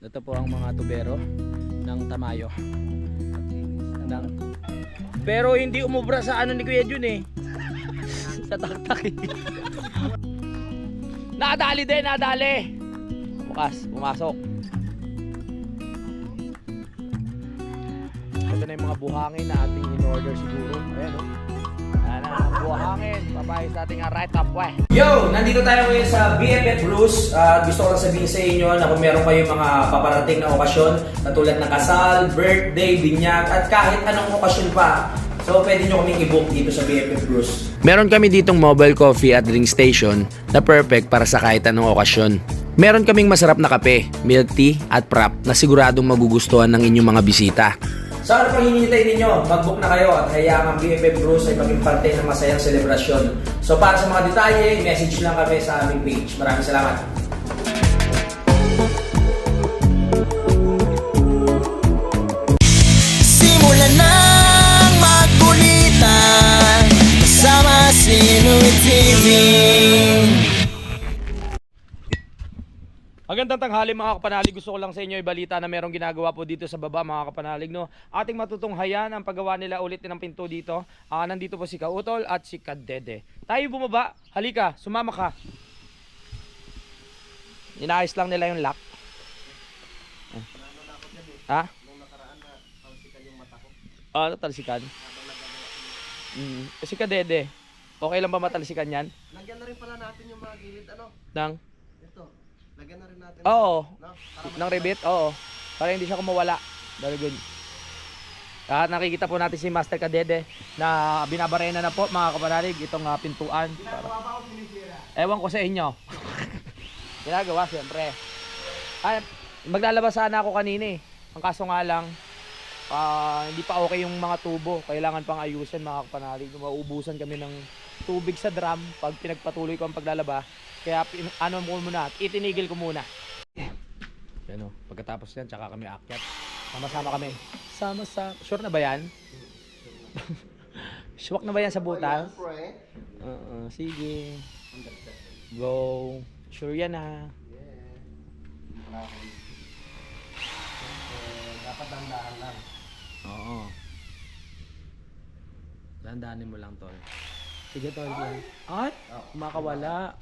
Ito po ang mga tubero ng Tamayo. Pero hindi umubra sa ano ni Kuya Jun eh. Sa taktak eh. Nadali din, nadali. Bukas, pumasok. Ito na yung mga buhangin na ating in-order siguro. Ayan o. Ayan na, buhangin. Papayos natin nga right up way. Yo! Nandito tayo ngayon sa BFF Bruce. Gusto ko lang sabihin sa inyo na kung meron kayong mga paparating na okasyon katulad ng kasal, birthday, binyag, at kahit anong okasyon pa. So pwede nyo kaming i-book dito sa BFF Bruce. Meron kami ditong mobile coffee at drink station na perfect para sa kahit anong okasyon. Meron kaming masarap na kape, milk tea at prop na siguradong magugustuhan ng inyong mga bisita. So ano pang hinihintay ninyo? Mag-book na kayo at hayaan ang BFF Bruce ay maging parte ng masayang selebrasyon. So para sa mga detalye, message lang kami sa aming page. Maraming salamat. Simulan nang magkulitan kasama si Louie TV. Magandang tanghali mga kapanalig. Gusto ko lang sa inyo ibalita na merong ginagawa po dito sa baba mga kapanalig. No? Ating matutunghayan ang paggawa nila ulit ng pinto dito. Nandito po si Kautol at si Kadede. Tayo bumaba. Halika, sumama ka. Inaayos lang nila yung lock. Ha? Nung nakaraan na talsikan yung mata ko. Natalsikan? Si Kadede, okay lang ba matalsikan yan? Lagyan na rin pala natin yung mga gilid, ano? Nang? Ito. Lagyan na rin natin. Oo. No? Ng ribbit? Oo. Para hindi siya kumawala. Very good. At nakikita po natin si Master Kadede na binabarena na po mga kapanalig itong pintuan. Ginagawa ba o sinisira? Ewan ko sa inyo. Ginagawa siyempre. Ay, maglalabas sana ako kanina eh. Ang kaso nga lang, hindi pa okay yung mga tubo. Kailangan pang ayusin mga kapanalig. Mauubusan kami ng tubig sa drum pag pinagpatuloy ko ang paglalaba. Kaya ano mo muna, itinigil ko muna. Yan o, pagkatapos yan, tsaka kami aakyat. Sama-sama kami. Sama-sama. Sure na ba yan? Swak na ba yan sa butas? Sige. Go. Sure yan ha. Dapat dandahan lang. Oo. Dandanin mo lang, tol. Sige, tol. Ay! Kumakawala.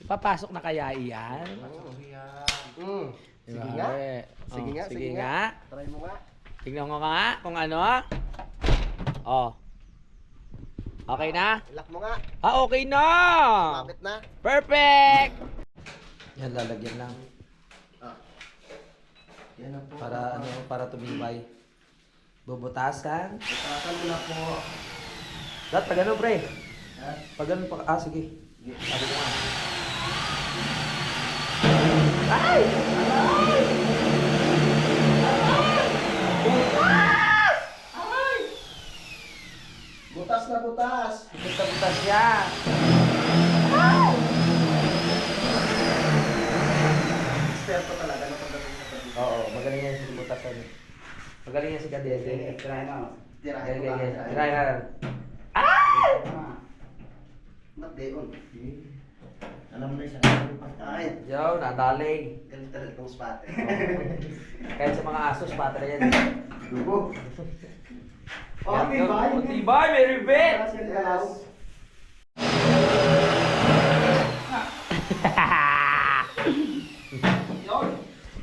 Papasok na kaya iyan? Sige nga. Sige nga, Sige nga. Try mo nga. Tingnan ko nga kung ano. Oh. Okay na? Ilak mo nga. Okay na! Sumabit na. Perfect! Yan, lalagyan lang. Yan na po. Para tumibay. Bubutasan. Butasan mo na po. Dad, pag ano, pre? Pag ano pa. Sige. Sabi ko nga. Ay! Butas na butas. Butas siya. Eksperto talaga na pagdating sa pagdating. Oo, magaling yan si butasan. Magaling yan si Kadede. Tirahin mo. Tirahin mo Ganyan. lang. Tirahin na. Ba't deon? Alam mo na siya. Ay, Yo, nadali. galit ng spot. Kahit sa mga aso, spot na yan. Dugo. Tibay, may ribbit!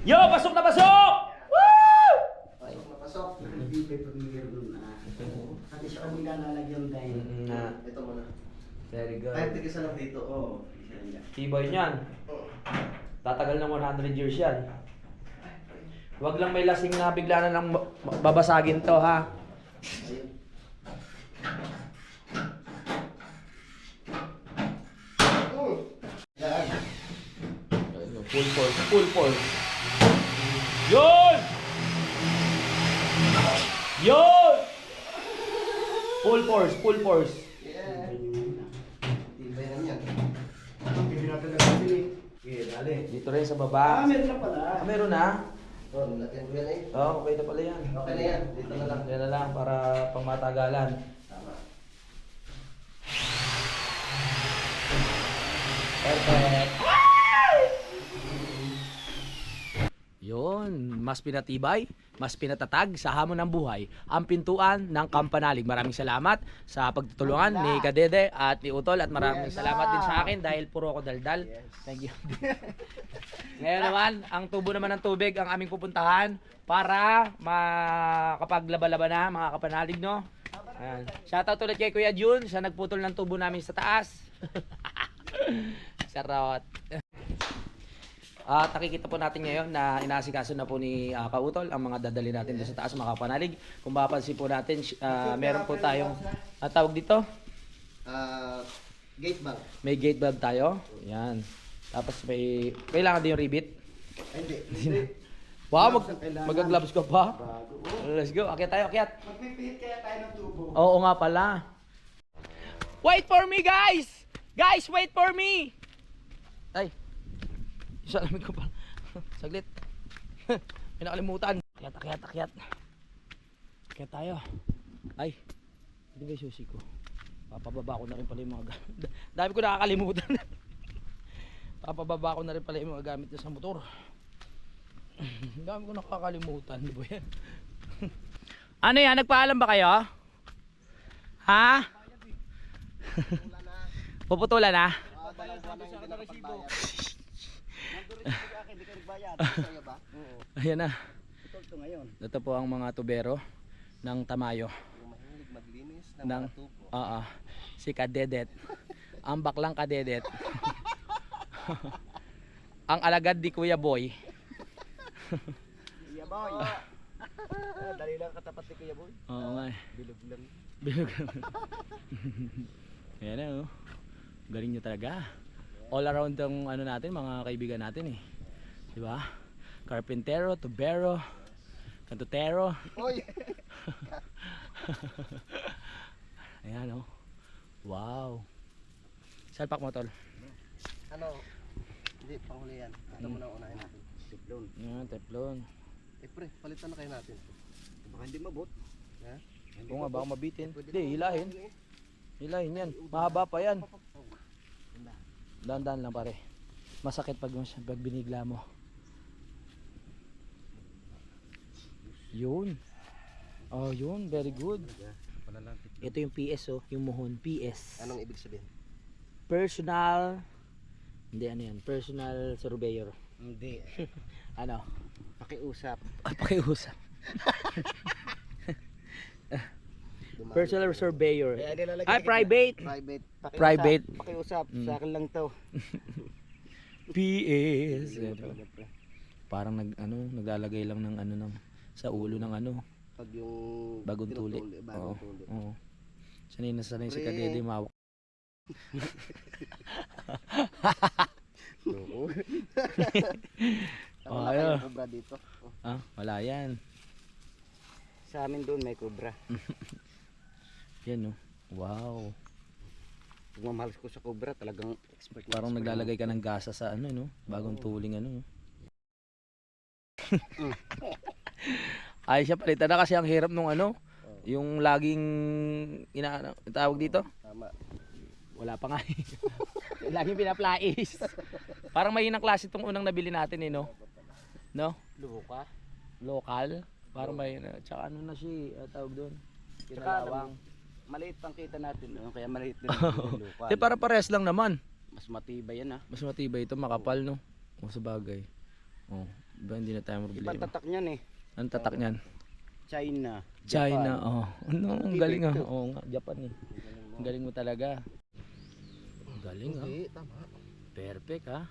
Yo, pasok na pasok! Woo! Pasok na pasok. Hindi pa pag-iir doon na. Kasi siya kanila lalagyan tayo. Ito muna. Very good. Kahit tigisa lang dito. Oo. Tibay niyan. Tatagal ng 100 years yan. Huwag lang may lasing na bigla na lang babasagin to ha. Ayun. Yan. Full force, full force. Yun! Yun! Full force, full force. Yeah. Tibay na yan. Dito rin sa baba. Meron na pala. Meron na? Lagyan ko yan eh. Okay na pala yan. Okay na yan. Dito na lang. Yan na lang para pangmatagalan. Tama. Perfect. mas pinatibay, mas pinatatag sa hamon ng buhay ang pintuan ng Kampanalig. Maraming salamat sa pagtutulungan ni Kadede at ni Utol at maraming salamat din sa akin dahil puro ako daldal. Thank you. Ngayon naman, ang tubo naman ng tubig ang aming pupuntahan para makapaglaba-laba na mga kapanalig, no? Ayan. Shoutout ulit kay Kuya Jun, siya nagputol ng tubo namin sa taas. Sarot. At nakikita po natin ngayon na inaasikaso na po ni Kautol ang mga dadali natin doon sa taas mga kapanalig. Kung mapapansin po natin, meron po tayong tawag dito? Gate bag. May gate valve tayo. Yan. Tapos may kailangan din yung ribbit. Hindi. Wow, mag-gloves ka pa? Let's go. Akyat tayo, akyat. Magpipihit kaya tayo ng tubo. Oo nga pala. Wait for me, guys! Guys, wait for me! Ay. Isa lamig ko pa. Saglit. May nakalimutan. Akyat, akyat, akyat. Akyat tayo. Ay. Hindi ba yung susi ko? Papababa ko na rin pala yung mga gamit. Dami ko nakakalimutan. Papababa ko na rin pala yung mga gamit sa motor. Dami ko nakakalimutan. Di ba yan? Ano yan? Nagpaalam ba kayo? Ha? Puputulan na? Ayan na. Ito po ang mga tubero ng Tamayo. Ng, si Kadedet. Ang baklang Kadedet. Ang alagad di Kuya Boy. Kuya Boy. Dali lang katapat ni Kuya Boy. Oo nga. Bilog lang. Bilog lang. Ayan na oh. Galing nyo talaga. All around ang ano natin, mga kaibigan natin eh. Diba? Carpintero, tubero, kantutero. Oy. Ayan oh. Wow. Salpak mo tol. Ano? Hindi, panghuli yan. Ito muna unahin natin. Teflon. Ayan, teflon. Pre, palitan na kayo natin. Baka hindi mabot. Ha? Oo nga, baka mabitin. Hindi, hilahin. Hilahin yan. Mahaba pa yan. Dahan-dahan lang pare. Masakit pag binigla mo. Yun. Oh, yun. Very good. Ito yung PS oh. Yung muhon. PS. Anong ibig sabihin? Personal. Hindi ano yan. Personal surveyor. Hindi. Ano? Pakiusap. Pakiusap. Personal surveyor. Ay, private. Private. Private. Pakiusap. Sa akin lang to. PS. Parang naglalagay lang ng ano ng sa ulo ng ano. Pag yung Bagong tuli. Bagong tuli. Oo. Sanay na sanay si Kadede mawak. Oo. Oh, Wala ayo. kayong kubra dito. Oh. Ah, wala yan. Sa amin doon may kubra. Yan oh. Wow. Pag mamahal ko sa kubra, talagang expert. Parang naglalagay ka ng gasa sa ano no, bagong tuling ano. Ay siya palitan na kasi ang hirap nung ano, yung laging tawag dito. Tama. Wala pa nga. Laging pinaplais. Parang mahinang klase itong unang nabili natin eh no. No? Luka. Local. Parang may tsaka ano na siya, tawag doon. Kinalawang. Maliit pang kita natin, no? Kaya maliit din yung luka. Para pares lang naman. Mas matibay yan, ha. Mas matibay ito, makapal no. O sa bagay. Oh, ba hindi na tayo Ibang problema. tatak niyan eh. Ang tatak niyan? China. China, Japan. oh. Ano, ang galing ah. Oo nga, Japan eh. Ang galing mo talaga. Ang galing ah. Hindi, tama. Perfect ah.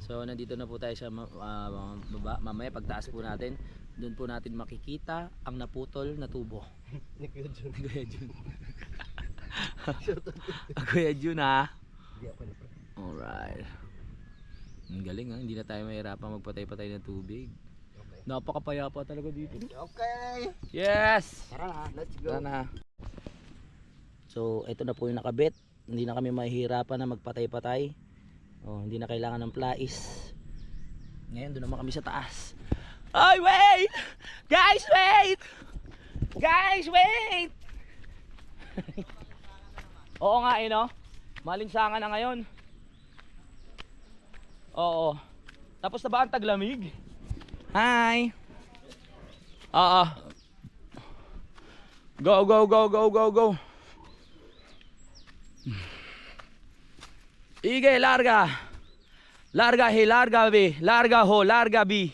So nandito na po tayo sa baba. Mamaya pagtaas po natin, doon po natin makikita ang naputol na tubo. Ni Kuya Jun. Ni Kuya Jun. Kuya Jun ah. Alright. Ang galing ah. Hindi na tayo mahirapan magpatay-patay ng tubig. Napakapayapa talaga dito. Okay. Yes! Tara na, let's go. Tara na. So ito na po yung nakabit. Hindi na kami mahihirapan na magpatay-patay. Oh, hindi na kailangan ng plais. Ngayon doon naman kami sa taas. Ay, wait! Guys, wait! Guys, wait! Oo nga eh, no? Malinsangan na ngayon. Oo. Tapos na ba ang taglamig? Hi! Go, go, go, go, go, go. Ige, larga. Larga he, larga B. Larga ho, larga B.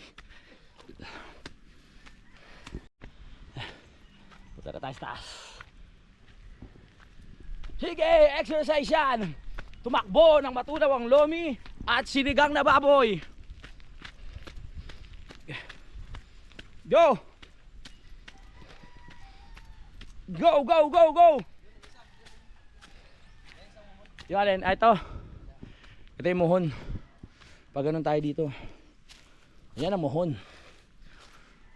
Punta na tayo sa taas. Sige, exercise yan. Tumakbo ng matunaw ang lomi at sinigang na baboy. Go! Go, go, go, go! Yung alin, ito. Ito yung muhon. Pag ganun tayo dito. Ayan ang muhon.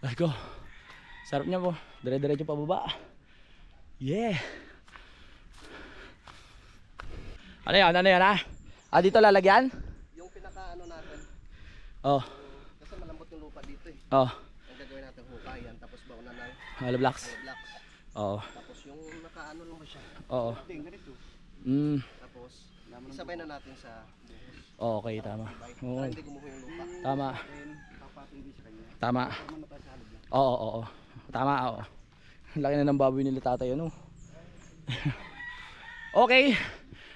Let's go. Sarap niya po. Dire-diretso pa baba. Yeah. Ano yan? Ano yan ha? Dito lalagyan? Yung pinaka-ano natin. Oh. Kasi malambot yung lupa dito eh. Oh. Ang gagawin natin hupa yan. Tapos bauna ng Hollow blocks. blocks. Oo. Tapos yung naka-ano lang ba siya? Oo. Ting, ganito. Tapos, isabay na natin sa buhos. Oh, okay, tama. Oo. Para hindi gumuho yung lupa. Tama. Papatindi sa kanya. Tama. Para naman tayo sa halog lang. Oo, oo. Tama, oo. Laki na ng baboy nila tatay, ano? Okay.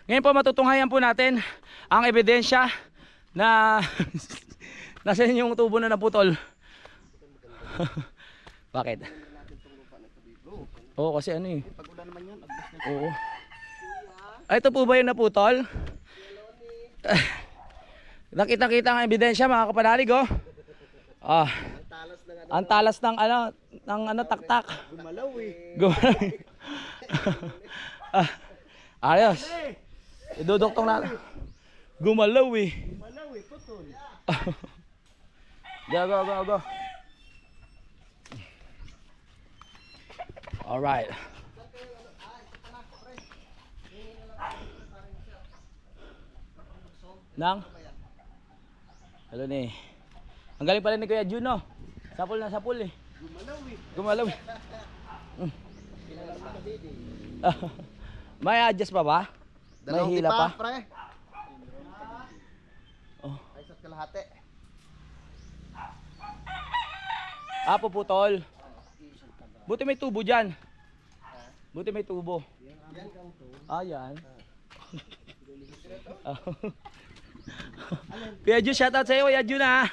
Ngayon po matutunghayan po natin ang ebidensya na nasa yung tubo na naputol. Bakit? Oo, kasi ano eh. Pag ulan naman yan, agos na. Oo. Ito po ba yung naputol? Nakita-kita ang ebidensya mga kapanalig, oh. Ang talas ng ano, taktak. Gumalaw eh. Gumalaw. Ayos. Iduduktong na. Gumalaw eh. Gumalaw eh, putol. Go, go, go, go. Alright. Nang? Hello ni. Ang galing pala ni Kuya Juno. Sapul na sapul eh. Gumalaw eh. Gumalaw eh. May adjust pa ba? May hila pa? Pre. Oh. Ay, sa kalahati. Puputol. Buti may tubo dyan. Buti may tubo. Yan. Kuya Jun, shoutout sa'yo. Kuya Jun ha.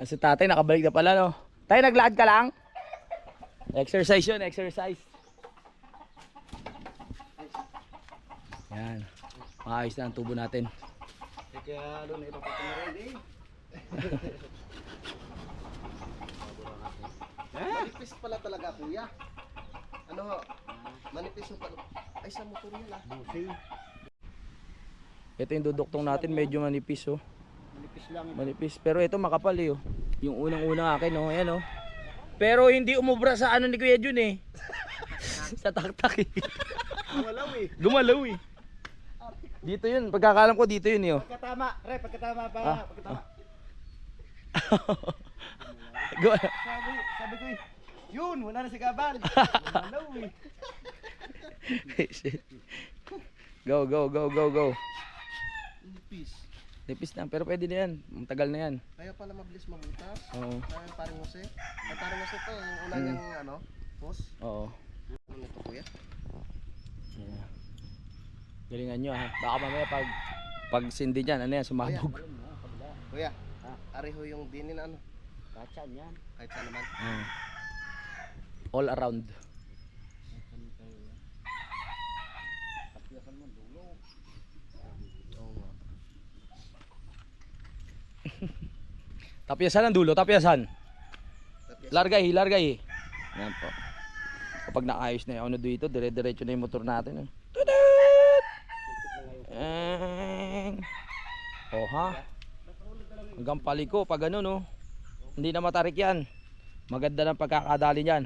Si tatay nakabalik na pala, no? Tay, naglakad ka lang? Exercise yun, exercise. Yan. Maayos na ang tubo natin. Kaya doon na ipapatong na rin eh. Manipis pala talaga kuya. Ano ho? Manipis yung pala. Ay sa motor yan ah. Busing. Ito yung duduktong natin, medyo manipis oh. Manipis lang. Manipis. Pero ito makapal eh oh. Yung unang-una akin oh, ayan oh. Pero hindi umubra sa ano ni Kuya Jun eh. Sa taktak eh. Gumalaw eh. Gumalaw eh. Dito yun, pagkakalam ko dito yun eh oh. Pagkatama, re, pagkatama pa. Pagkatama. Sabi ko eh, yun, wala na si Gabal. Gumalaw eh. Go, go, go, go, go. Nipis. Nipis na, pero pwede na yan. Matagal na yan. Kaya pala mabilis mabutas. Oo. Kaya parang Jose. Ay parang Jose to, yung una niyang ano, post. Oo. Ano nito kuya? Yeah. Galingan nyo ha. Baka mamaya pag sindi dyan, ano yan, sumabog. Kuya, areho yung dinin ano? Kahit saan yan. Kahit saan naman. All around. Tapyasan ang dulo, tapyasan. Largay, largay. Yan po. Kapag naayos na yung ano dito, dire-diretso na yung motor natin. Eh. Tudut! Oh ha? Hanggang paliko, pag ano no. Hindi na matarik yan. Maganda ng pagkakadali niyan.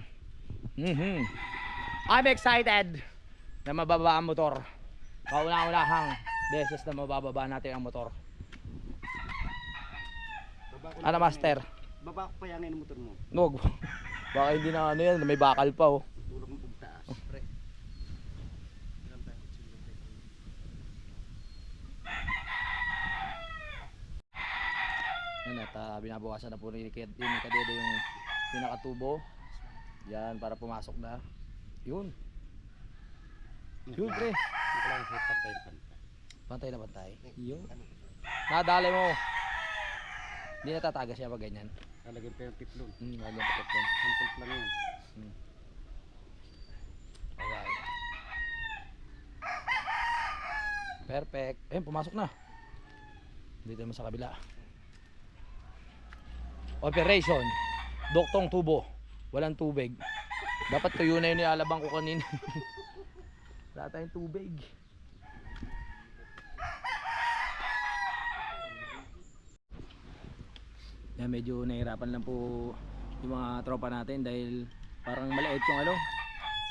I'm excited na mababa ang motor. Kauna-unahang beses na mabababa natin ang motor. Ano master? Baba ko pa yan ang motor mo. Wag. Baka hindi na ano yan, may bakal pa oh. Tulog mo pagtaas. Pre. At binabawasan na po ni Kadedo yung pinakatubo. Yan, para pumasok na. Yun. Yun, pre. Pantay na pantay. Yun. Nadali mo. Hindi natatagas siya pag ganyan. Talagyan pa yung tiplon. Lagyan pa tiplon. Sample lang yun. Alright. Perfect. Ayun, pumasok na. Dito naman sa kabila. Operation. Duktong tubo. Walang tubig. Dapat tuyo na yun nilalabang ko kanina. Wala tayong tubig. Yan, medyo nahirapan lang po yung mga tropa natin dahil parang maliit yung ano,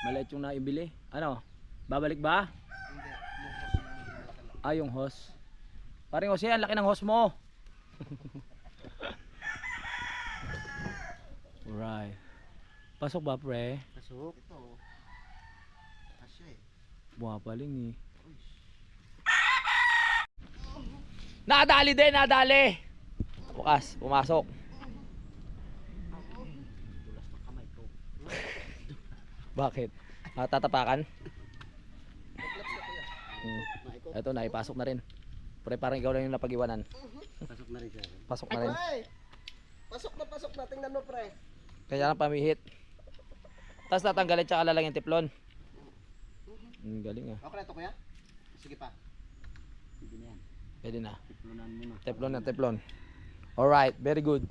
maliit yung naibili. Ano? Babalik ba? Yung hose. Paring Jose, ang laki ng hose mo. Alright. Pasok ba, pre? Pasok. Ito. Asya eh. Bumapaling eh. Nadali din, nadali. Bukas, pumasok. Tulas ng kamay ko. Bakit? Tatapakan? Ito, naipasok na rin. Pre, parang ikaw lang yung napag-iwanan. Pasok na rin siya. Pasok na rin. Pasok na. Tingnan mo, pre. Kaya lang pamihit. Tapos tatanggalin tsaka lalagyan tiplon. Galing ah. Okay na ito, kuya? Sige pa. Pwede na yan. Pwede na. Tiplonan mo na. Teflon na teflon. Alright, very good.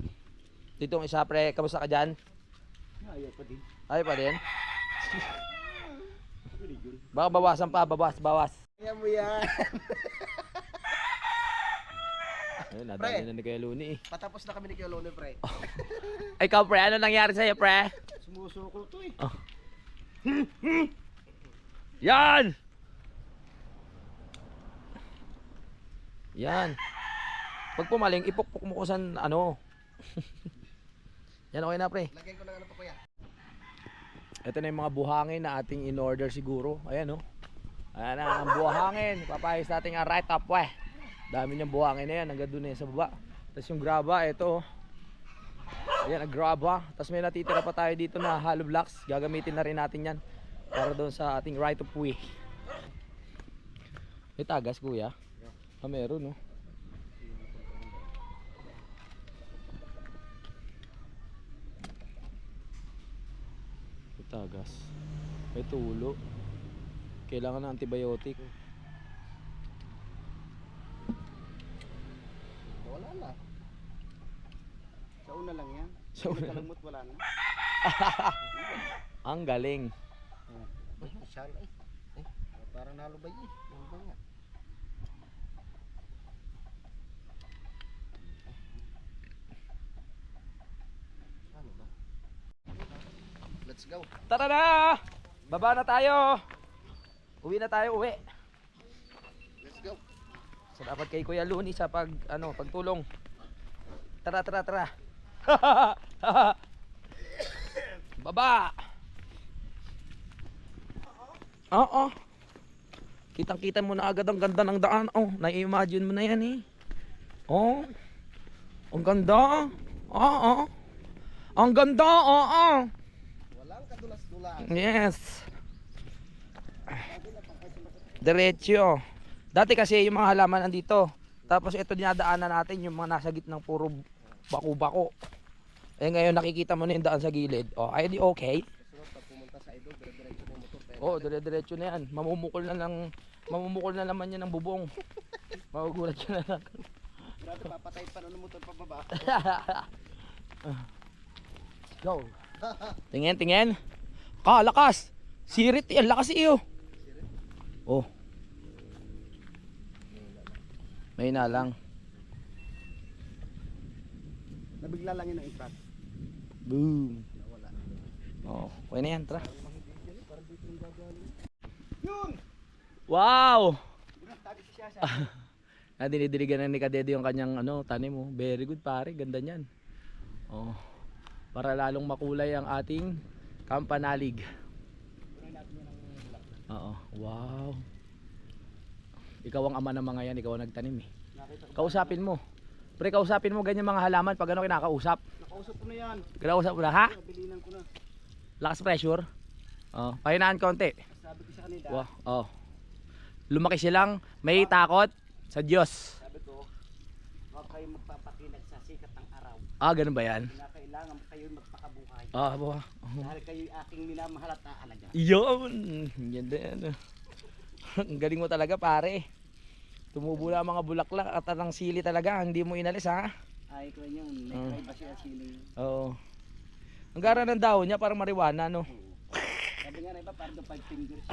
Ditong isa, pre, kamusta ka dyan? Ayaw pa din. Ayaw pa din? Baka bawasan pa, bawas. Kaya mo yan. Ayun, nadali na ni Kuya Luni eh. Patapos na kami ni Kuya Lone, pre. Ikaw, pre, ano nangyari sa'yo, pre? Sumusuko to eh. Oh. Yan! Yan. Pag pumaling, ipukpuk mo ko sa ano. Yan, okay na, pre. Lagyan ko ng ano pa, kuya. Ito na yung mga buhangin na ating in-order siguro. Ayan, oh. Ayan na, ang buhangin. Papayos natin ang right up, weh. Dami niyang buhangin na yan. Hanggang doon na yan sa baba. Tapos yung graba, ito. Ayan, ang graba. Tapos may natitira pa tayo dito na hollow blocks. Gagamitin na rin natin yan. Para doon sa ating right of way. May tagas, kuya. Meron, no? May tagas. May tulo. Kailangan ng antibiotic. Wala na. Sa una lang yan. Sa una lang. Kalamot, wala na. Ang galing. Ay, masyal ay. Parang nalubay eh. Nalubay nga. Ano ba? Let's go. Tara na! Baba na tayo! Uwi na tayo, uwi. Let's go. So dapat kay Kuya Luni sa pagtulong. Tara. Baba! Oo. Kitang-kita mo na agad ang ganda ng daan. Oh, na-imagine mo na yan eh. Oh. Ang ganda. Oo. Ang ganda, oo. Walang kadulas-dulas. Yes. Diretso. Dati kasi yung mga halaman nandito. Tapos ito dinadaanan natin yung mga nasa gitnang puro bako-bako. Eh ngayon nakikita mo na yung daan sa gilid. Oh, ay di okay. Pag pumunta sa idol, dire-diretso mo motor. Oh, dire-diretso na yan. Mamumukol na naman yan ng bubong. Magugulat ka na lang. Grabe, papatay pa ng motor pababa. Go. Tingin. Lakas. Sirit, ang lakas iyo. Oh. May na lang. Nabigla lang yun ang impact. Boom. Nawala. Oh, okay na yan, tara. Yun! Wow! Tagi si Shasha. Dinidiligan na ni Kadedo yung kanyang tanim mo. Very good pare, ganda niyan. Oh. Para lalong makulay ang ating kampanalig. Oo. Wow. Ikaw ang ama ng mga yan, ikaw ang nagtanim eh. Kausapin mo. Pre, kausapin mo ganyan mga halaman pag ano kinakausap. Nakausap ko na yan. Kinakausap mo na, ha? Bilinan ko na. Lakas pressure. Oh, pahinaan konti. Sabi ko sa kanila. Wow. Oh. Lumaki silang may takot sa Diyos. Sabi ko, huwag kayo magpapatinag sa sikat ng araw. Ah, ganun ba yan? Kailangan kayo magpakabuhay. Ah, buha. Dahil kayo aking minamahal at aalaga. Yun. Yan din. Ang galing mo talaga, pare. Tumubo na ang mga bulaklak at ang sili talaga. Hindi mo inalis, ha? Ay ko yun. May ba siya siling? Oo. Ang gara ng dahon niya parang marijuana, no? Sabi nga na iba, parang 5 fingers.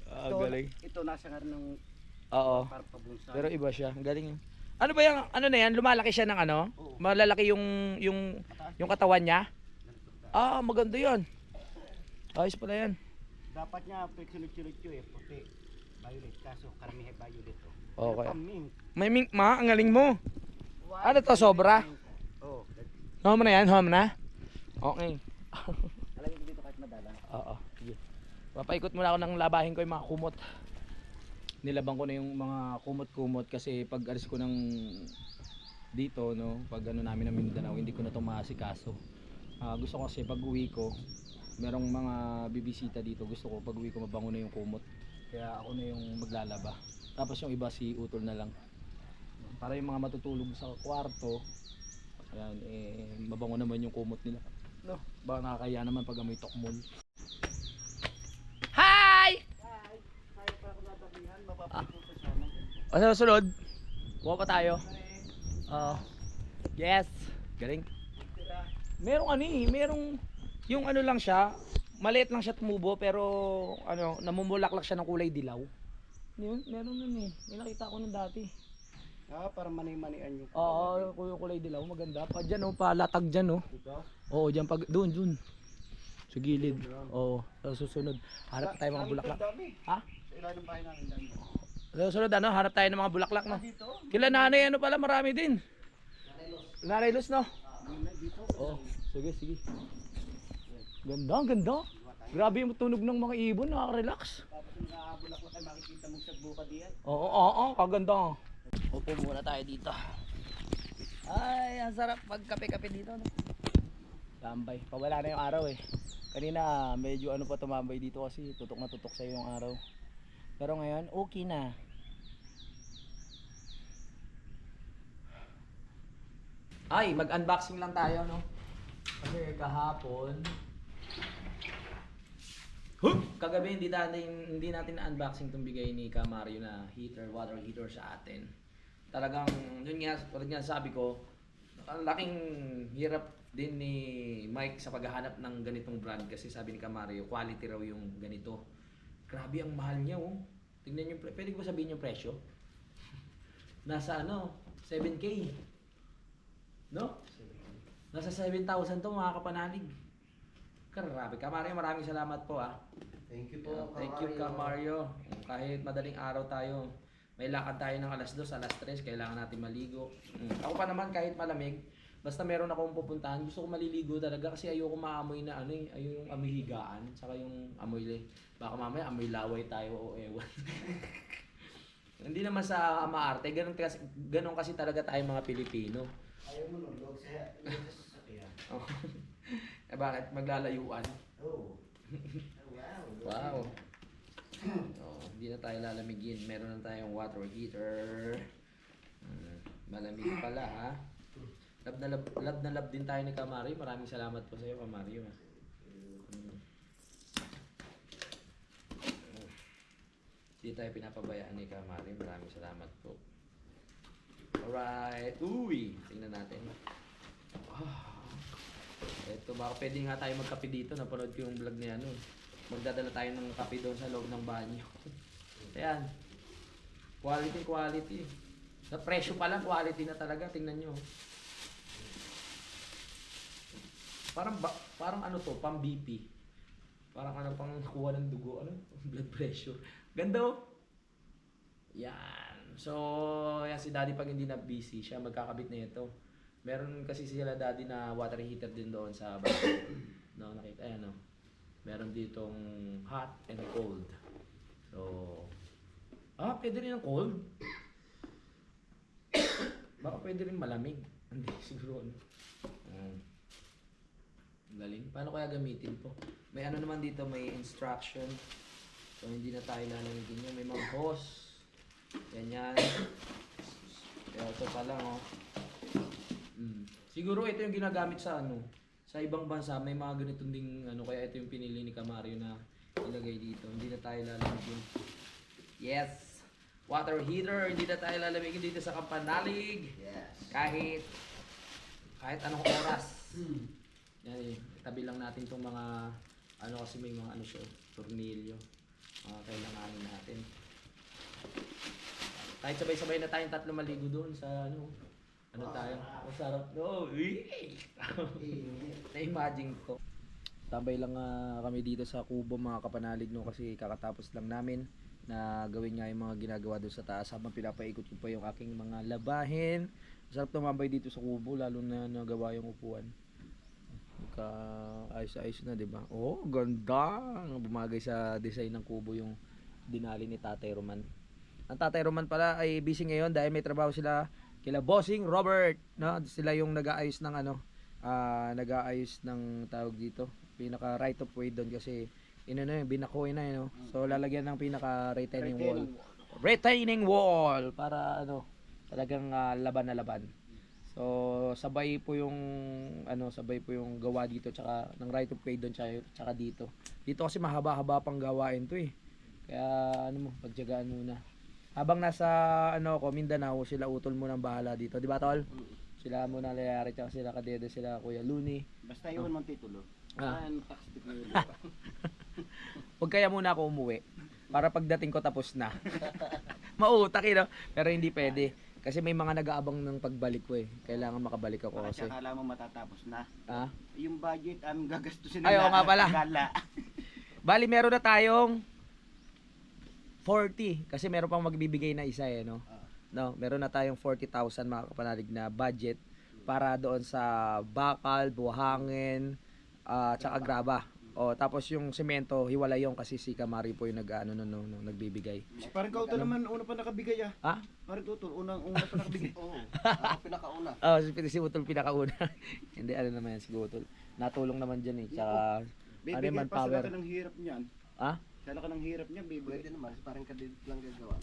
Ah, galing. Ito nasa nga ng Oo. parang pabunsa. Pero iba siya. Ang galing yun. Ano ba yung, ano na yan? Lumalaki siya ng ano? Oo. Malalaki yung katawan niya? Ah, maganda yan. Ayos pala yan. Dapat niya sunod-sunod yun eh, puti. Violet, kaso karamihan violet to. Okay. Paming. May mink ma, ang galing mo. Ano to, sobra? Oo. Home na yan, home na? Okay. Alagay ko dito kahit madala. Oo, sige. Papaikot muna ako ng labahin ko yung mga kumot. Nilabang ko na yung mga kumot-kumot kasi pag alis ko ng dito, no, pag ano namin ng Mindanao, hindi ko na ito maasikaso. Gusto ko kasi pag uwi ko, merong mga bibisita dito, gusto ko pag uwi ko mabango na yung kumot. Kaya ako na yung maglalaba. Tapos yung iba si Utol na lang. Para yung mga matutulog sa kwarto, ayan, mabango naman yung kumot nila. No, baka nakakaya naman pag amoy tokmol. Hi! Kaya pa ako natabihan, mapapagod ko sana. Sa susunod, kuha pa tayo. Yes, galing. Merong ano eh, merong yung ano lang siya, maliit lang siya tumubo pero ano, namumulaklak siya ng kulay dilaw. Yun, meron nun eh. May nakita ko nun dati. Para mani-manian yung Oo, yung kulay dilaw, maganda. Pa dyan oh, palatag dyan oh. dito. Oo, dyan pag doon. Sa gilid. Oo, sa susunod. Hanap tayo mga bulaklak. Ha? Sa ilalim bahay namin dami. Sa susunod ano, hanap tayo ng mga bulaklak no. Dito? Kila nanay ano pala, marami din. Nanay Luz no? Dito? Oo, sige. Ganda, ganda. Grabe yung tunog ng mga ibon, nakaka-relax. Tapos yung nakabulak kayo, makikita mong sa buka diyan. Oo, kaganda. Upo muna tayo dito. Ay, ang sarap magkape-kape dito. No? Tambay, pawala na yung araw eh. Kanina medyo ano pa tumambay dito kasi tutok na tutok sa yung araw. Pero ngayon, okay na. Ay, mag-unboxing lang tayo, no? Kasi kahapon kagabi hindi natin na-unboxing itong bigay ni Kamario na water heater sa atin. Talagang yun nga, tulad nga sabi ko, ang laking hirap din ni Mike sa paghahanap ng ganitong brand kasi sabi ni Kamario, quality raw yung ganito. Grabe ang mahal niya oh. Tingnan niyo, pwede ko sabihin yung presyo? Nasa ano, 7K. No? Nasa 7,000 to mga kapanalig. Grabe, Kamario, maraming salamat po ah. Thank you po. Thank you, Kamario. Kahit madaling araw tayo, may lakad tayo ng alas 2, alas 3, kailangan natin maligo. Ako pa naman kahit malamig, basta meron akong pupuntahan, gusto ko maliligo talaga kasi ayoko maamoy na ano eh, ayoko yung amoy higaan, saka yung amoy, baka mamaya amoy laway tayo o ewan. Hindi naman sa maarte, ganun kasi talaga tayong mga Pilipino. Ayaw mo nung log sa sasakyan. Eh bakit? Maglalayuan? Oo. Wow. Hindi na tayo lalamigin. Meron na tayong water heater. Malamig pala ha. Love na love din tayo ni Kamario. Maraming salamat po sa iyo, Kamario. Hindi tayo pinapabayaan ni Kamario. Maraming salamat po. Alright. Uy! Tingnan natin. Ito, baka pwede nga tayo magkape dito. Napanood ko yung vlog niya ano. Magdadala tayo ng kape doon sa loob ng banyo. Ayan. Quality. Sa presyo pa lang, quality na talaga. Tingnan nyo. Parang ano to, pang BP. Parang ano pang kuha ng dugo, ano? Blood pressure. Ganda oh. Yan. So, yan si Daddy pag hindi na busy, siya magkakabit na ito. Meron kasi sila Daddy na water heater din doon sa bahay. No, nakita ayan oh. Meron ditong hot and cold. So, pwede rin ang cold. Baka pwede rin malamig. Hindi, siguro ano. Galing. Paano kaya gamitin to? May ano naman dito, may instruction. So hindi na tayo lalamigin yun. May mga hose. Ganyan. Kaya ito pa lang oh. Siguro ito yung ginagamit sa ano. Sa ibang bansa may mga ganitong ding ano. Kaya ito yung pinili ni Kamario na ilagay dito. Hindi na tayo lalamigin. Yes! Water heater. Hindi na tayo lalamigin dito sa Kampanalig. Yes. Kahit anong oras. Yan eh, tabi lang natin tong mga ano kasi may mga ano siya, tornilyo. Mga kailanganin natin. Kahit sabay-sabay na tayong tatlo maligo doon sa ano. Ano tayo? Masarap. No, na-imagine ko. Tambay lang kami dito sa kubo mga kapanalig no kasi kakatapos lang namin na gawin nga yung mga ginagawa doon sa taas habang pinapaikot ko pa yung aking mga labahin. Masarap tumambay dito sa kubo lalo na nagawa yung upuan. Ayos-ayos na, 'di ba? Oh, ganda. Bumagay sa design ng kubo yung dinali ni Tatay Roman. Ang Tatay Roman pala ay busy ngayon dahil may trabaho sila kila Bossing Robert, no? Sila yung nag-aayos ng ano, nag-aayos ng tawag dito. Pinaka right of way doon kasi binakoy na no. So lalagyan ng pinaka retaining wall. Retaining wall para ano, talagang laban na laban. So sabay po yung gawa dito tsaka ng right of way doon tsaka dito. Dito kasi mahaba-haba pang gawain to eh. Kaya ano mo, pagtiyagaan muna. Habang nasa Mindanao, sila utol muna ang bahala dito, di ba tol? Sila muna layari tsaka sila Kadede, sila Kuya Luni. Basta yun mong titulo. Tax tip na yun. Huwag kaya muna ako umuwi para pagdating ko tapos na. Mautak no? Pero hindi pwede. Kasi may mga nag-aabang ng pagbalik ko eh. Kailangan makabalik ako kasi. Akala mo matatapos na. Yung budget ang gagastusin na. Ayaw nga pala. Gala. Bali meron na tayong 40 kasi meron pang magbibigay na isa eh no. No, meron na tayong 40,000 mga kapanalig na budget para doon sa bakal, buhangin, tsaka graba. O tapos yung semento, hiwalay yung kasi si Kamari po yung nagbibigay. Parang kauto naman una pa nakabigay ah. Ha? Parang tutol una pa nakabigay. Oo. Ako pinakauna. Si Utol pinakauna. Hindi naman yan si Utol. Natulong naman diyan eh. Tsaka bibigyan pa sila ka ng hirap niyan. Ha? Sala ka ng hirap niyan, bibigyan. Pwede naman, parang kadit lang gagawa.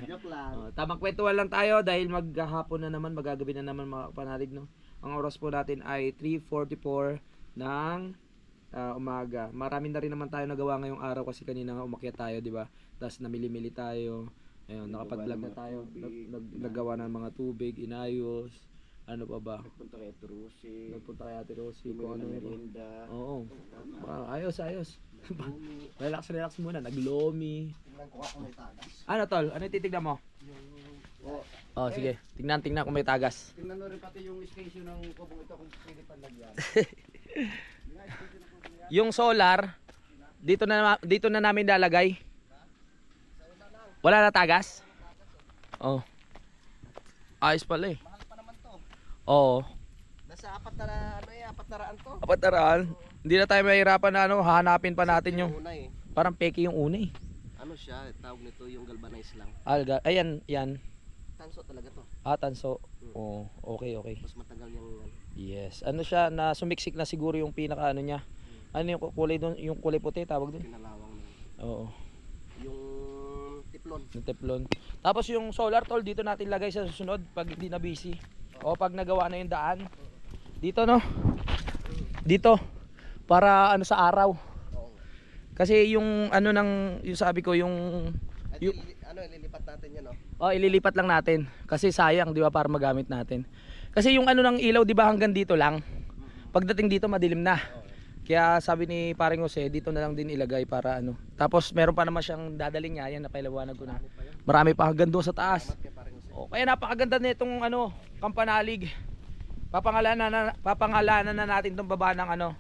Joke lang. Tamang kwentuhan lang tayo dahil maghahapon na naman, magagabi na naman mga kapanalig no. Ang oras po natin ay 3:44 ng umaga. Marami na rin naman tayo nagawa ngayong araw kasi kanina nga umakyat tayo, di ba? Tapos namili-mili tayo. Ayun, nakapag-vlog na tayo. Naggawa ng mga tubig, inayos. Ano pa ba? Nagpunta kay Ate Rosie. Kung ano merienda. Oo. Ayos. Relax muna. Naglomi. Tingnan ko ako may tagas. Ano tol? Ano titignan mo? Sige. Tingnan kung may tagas. Tingnan mo rin pati yung station ng kubong ito kung pwede pa lagyan. Yung solar, dito na namin lalagay. Wala na tagas? Oh. Ayos pala eh. Mahal pa naman to. Oo. Nasa 400 to. Apat na raan. Hindi na tayo mahirapan na hahanapin pa natin yung Una eh. parang peke yung una eh. Ano siya, tawag nito yung galvanized lang. Alga, ayan, yan. Tanso talaga to. Tanso. Oh, okay. Mas matagal yung Yes. Ano siya na sumiksik na siguro yung pinaka ano niya. Ano yung kulay doon, yung kulay puti tawag doon? pinalawang na. Oo. Yung tiplon. Yung teflon. Tapos yung solar tol dito natin lagay sa susunod pag hindi na busy. O pag nagawa na yung daan. Dito no. Dito para ano sa araw. Oo. Kasi yung ano yung sabi ko yung Ililipat natin yan, no? ililipat lang natin kasi sayang, 'di ba, para magamit natin. Kasi yung ano ng ilaw, 'di ba, hanggang dito lang. Pagdating dito madilim na. Kaya sabi ni Paring Jose, dito na lang din ilagay para ano. Tapos meron pa naman siyang dadaling niya, yan napailawanag ko na. Marami pa hanggang doon sa taas. Kaya napakaganda nitong Kampanalig. Papangalanan na natin tong baba ng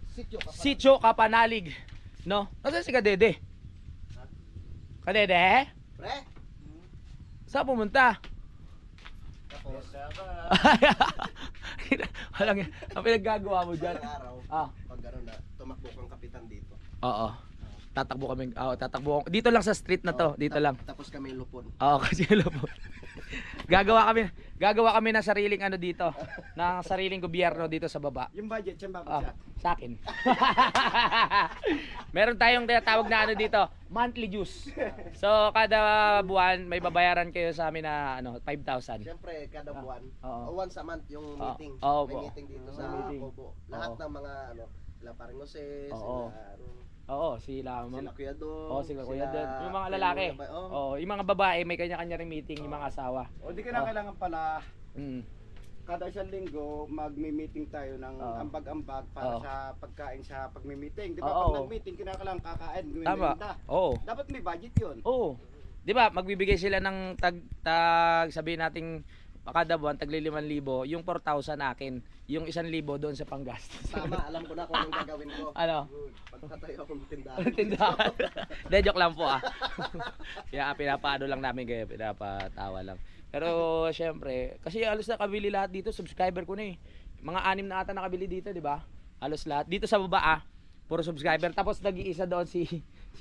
Sitio Kapanalig. No? Nasaan si Kadede? Kadede? Pre? Saan pumunta? Tapos, Walang yan. Ang pinaggagawa mo dyan. araw, pag tumakbo kang kapitan dito. Oo. Tatakbo. Dito lang sa street na to. Dito lang. Tapos kami lupon. Oo, kasi lupon. Gagawa kami ng sariling ano dito, ng sariling gobyerno dito sa baba. Yung budget, siya ba Ah, sa akin. Meron tayong tinatawag na ano dito, monthly dues. So kada buwan may babayaran kayo sa amin na ano, 5,000. Siyempre, kada buwan, Oo. o once a month yung meeting. Oo May po. meeting dito Sa sa meeting. Kobo. Lahat Oo. ng mga ano, sila paring Jose, Oo. sila, ano, Oo, sila sila Kuya Dong, Oh, sila Kuya Dong. Yung mga Kuya lalaki. Lula, oh. Oh, yung mga babae may kanya-kanya ring meeting, yung mga asawa. O di ka na kailangan pala Mm. kada isang linggo magmi-meeting tayo ng Oo. ambag-ambag para Oo. sa pagkain sa pagmi-meeting. Di ba Oo. pag nag-meeting kinakailangan kakain, Tama. gumimenda. Oo. Dapat may budget 'yun. Oo. 'Di ba, magbibigay sila ng tag sabihin nating kada buwan tagli 5,000, yung 4,000 akin, yung 1,000 doon sa panggastos. Tama, alam ko na kung anong gagawin ko. Ano? Pagtatayo akong tindahan. Tindahan. De, joke lang po ah. Kaya pinapaano lang namin kayo, pinapatawa lang. Pero syempre, kasi halos nakabili lahat dito, subscriber ko na eh. Mga 6 na ata nakabili dito, di ba? Halos lahat. Dito sa baba ah, puro subscriber. Tapos nag-iisa doon si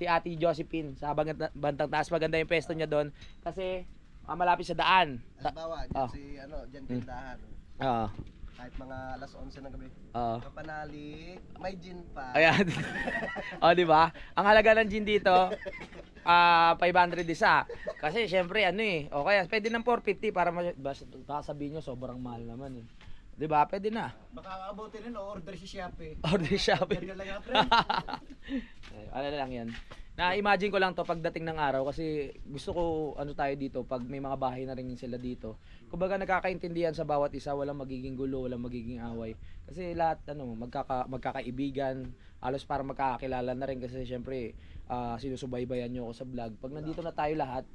Ate Josephine sa bantang taas. Maganda yung pwesto niya doon kasi malapit sa daan. Halimbawa, dyan Oh. si, ano, dyan tindahan. Oo. Kahit mga alas 11 ng gabi. Oo. Kapanali, may gin pa. Ayan. O, di ba? Ang halaga ng gin dito, 500 isa. Kasi syempre ano eh, o kaya pwede ng 450 para baka sabihin nyo sobrang mahal naman eh. Di ba? Pwede na. Baka abutin rin order si Shopee. Order Shopee. Order na lang yan, friend. Ano na lang yan. Na-imagine ko lang to pagdating ng araw kasi gusto ko ano tayo dito pag may mga bahay na rin sila dito. Kumbaga nagkakaintindihan sa bawat isa, walang magiging gulo, walang magiging away. Kasi lahat ano magkakaibigan, halos para magkakakilala na rin kasi syempre sinusubaybayan nyo ako sa vlog. Pag nandito na tayo lahat,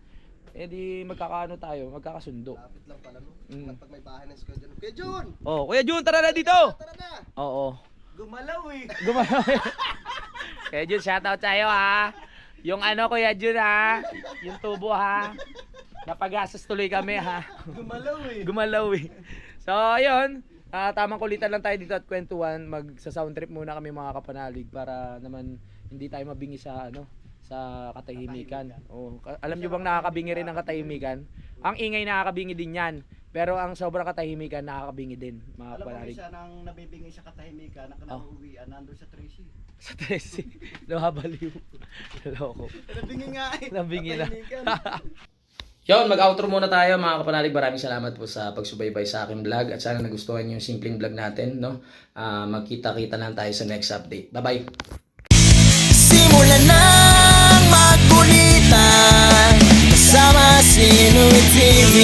edi magkakaano tayo, magkakasundo. Lapit lang pala, no? Mm. Pag may bahay na si Kuya Jun. Kuya Jun! Oh, Kuya Jun, tara na dito. Tara na! Oo. Gumalaw eh. Gumalaw. Kuya Jun, shoutout sa'yo ha. Yung ano Kuya Jun ha, yung tubo ha. Napagastos tuloy kami ha. Gumalaw eh. Gumalaw eh. So ayun, tamang kulitan lang tayo dito at kwentuhan. Magsa sound trip muna kami mga kapanalig para naman hindi tayo mabingi sa ano sa katahimikan. Oh, alam niyo bang nakakabingi rin ang katahimikan? Ang ingay nakakabingi din 'yan. Pero ang sobrang katahimikan nakakabingi din, mga Alam mo kapanalig. isa nang nabibingay sa katahimikan na kanauuwian nandun sa Tracy. Sa Tracy, nakabaliw. Loko. Nabingi nga eh. Nabingi na. Katahimikan. Yun, mag-outro muna tayo mga kapanalig. Maraming salamat po sa pagsubaybay sa aking vlog at sana nagustuhan niyo yung simpleng vlog natin, no? Magkita-kita lang tayo sa next update. Bye-bye. Simulan ng magkulitan kasama si Louie TV.